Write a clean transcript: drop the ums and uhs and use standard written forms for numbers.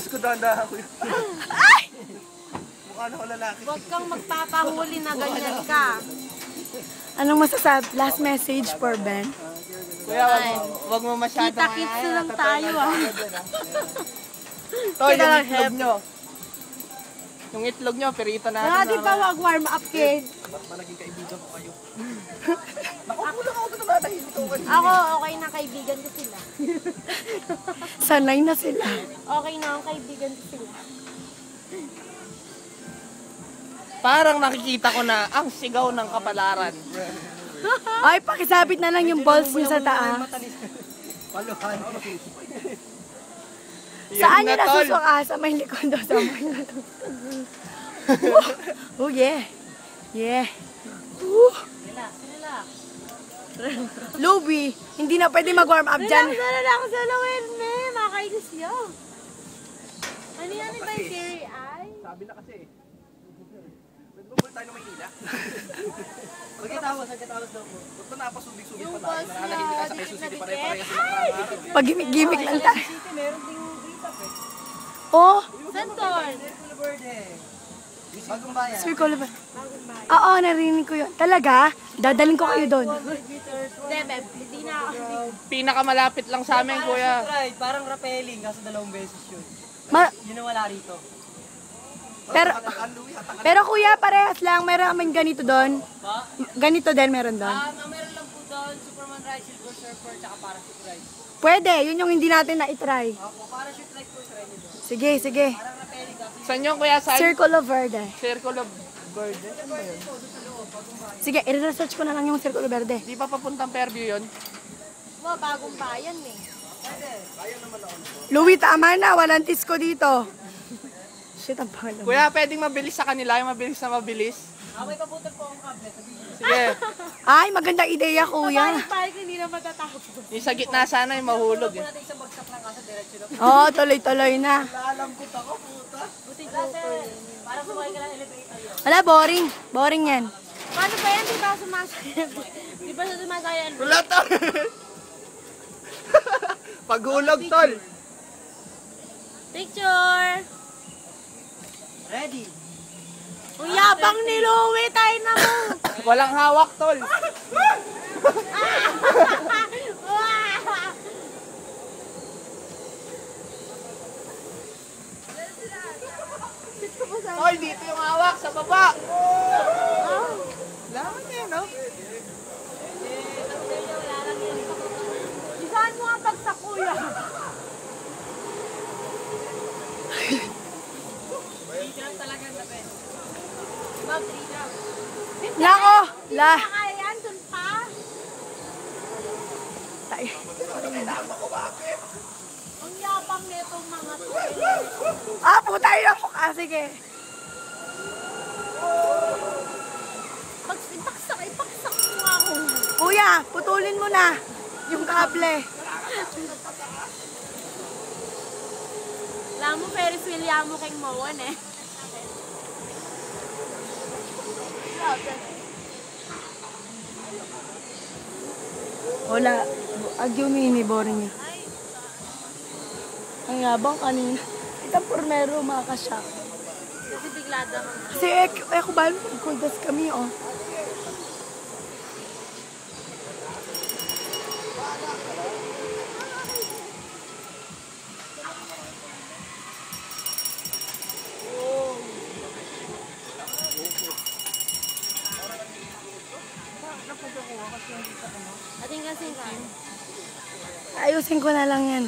ko dahan-dahan ko yun. Ay! Mukha na ko lalaki. Huwag kang magpapahuli na ganyan ka. Anong masasabi? Last message for Ben? Kuya, wag mo masyadong Kita-kits na lang tayo ah. Tol, yung itlog nyo. Yung itlog nyo, perito natin. Ah, di ba wag warm up kid? Ba't ba naging kaibigan ko kayo? Naku, kulang ako doon na nahihimik ako kanina. Ako, okay na kaibigan ko sila. Sanay na sila. Okay na ang kaibigan ko sila. Parang nakikita ko na ang sigaw ng kapalaran. Ay, pakisabit na lang yung balls niyo sa taas. Paluhan. Saan niya nasusuka? Sa may likod daw. Sa may likod. Oh, yeah. Yeah. Relax, relax. Louie, hindi na pwede mag-warm up dyan. Relax sa lawin, me. Makainis yun. Ano yan ba yung Terry Eye? Sabi na kasi. Pwede ba tayo na Maynila? Pagkatapos daw po. Ba't ba napasubig-subig pa tayo? Nananahimik ka sa Quezon City pare-pareha sila nakakarating. Pag-gimmick lang tayo. City, meron ding data pe. Oh, Santon. Bagong bayan. circle ba? Oo, narinig ko yun. Talaga? Dadaling ko kayo doon. Debeb, hindi na ako. Pinakamalapit lang sa amin, kuya. Right, parang rappelling, kaso 2 beses yun. Yun ang wala rito. Pero kuya, parehas lang. Meron kaming ganito doon. Ganito din meron doon. Meron lang po doon, Superman Ride, Silver Surfer, tsaka Parachute Ride. Pwede, yun yung hindi natin na-try. Opo, Parachute Ride po try nyo doon. Sige, sige. Parang rappelling kasi. Saan yung kuya? Saan? Circle of Verde. Circle of Verde. Ano ba yun? Sige, i-research ko na lang yung Circle of Verde. Di pa papuntang Fairview yun? Wow, bagong bayan eh. Louie, tama na. Walang tisco dito. Shit, ang pangalan. Kuya, pwedeng mabilis sa kanila, yung mabilis na mabilis. May paputol po akong kable, sabihin nyo. Sige. Ay, magandang ideya, kuya. Parang hindi na matatapos. Yung sa gitna sana yung mahulog eh. Natin isang bagsak lang kasi diretso lang. Oo, tuloy-tuloy na. Lalambot ako, puta. Buti sir, parang sumakay ka ng elevator yun. Wala, boring. Boring yan. Paano pa yan? Di ba sumasaya? Di ba sumasaya? Wala to! Paghulog, tol! Picture! Ready? Ang yabang ni Louie, tayo na mo! Walang hawak, tol! Tol, dito yung hawak, sa baba! Laman yan, no? Isaan mo ang bagsak, kuya. Nako! La! Kaya yan, dun pa. Tayo. Ang yabang netong mga to. Ah, puta yun ang mukha. Sige. Ipaksak mo nga ako. Kuya, putulin mo na yung kable. Alam mo, Ferris wheel mo kay Moan eh. Wala. Agyo mini, boring niya. Ang yabang kanina. Itang pormero, makakasyak. Kasi biglada ka. Kasi ako ba, kuldas kami, oh. Ating kasing ka. Ayusin ko na lang yan.